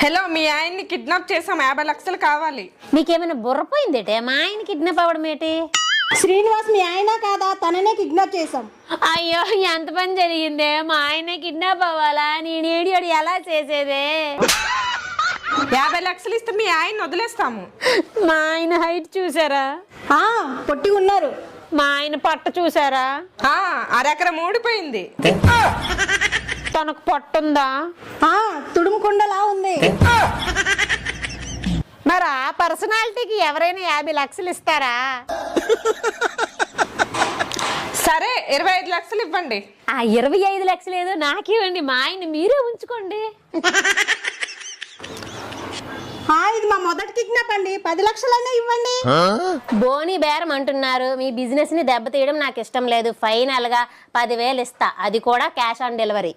Hello, మీ ఆయన్ని kidnap చేసాం, 50 లక్షలు కావాలి. మీకేమైనా బుర్రపోయిందేటే? మా ఆయన కిడ్నాప్ అవ్వడం ఏంటి? శ్రీనివాస్ మీ ఆయన కాదా? తననే కిడ్నాప్ చేసాం. అయ్యో, ఎంత పని జరిగిందే! మా ఆయన కిడ్నాప్ అవ్వాలా? నేను ఏడియోడు ఎలా చేసేదే? 50 లక్షలు ఇస్తే మీ ఆయన్ని వదిలేస్తాము. మా ఆయన హైట్ చూసారా? పొట్టి ఉన్నారు. మా ఆయన పట్ట చూసారా? అరెకరం ఊడిపోయింది. తనకు పట్టుందా? తుడుముకుండలా ఉంది. మరి ఆ పర్సనాలిటీకి ఎవరైనా 50 లక్షలు ఇస్తారా? సరే, 25 లక్షలు ఇవ్వండి. ఆ 25 లక్షలు ఏదో నాకివ్వండి, మా ఆయన మీరే ఉంచుకోండి. ఇది మా మొదటి కిడ్నాప్ అండి, 10 లక్షలైనా ఇవ్వండి. బోని బేరం అంటున్నారు. మీ బిజినెస్ ని దెబ్బతీయడం నాకు ఇష్టం లేదు. ఫైనల్ గా 10,000 ఇస్తా, అది కూడా క్యాష్ ఆన్ డెలివరీ.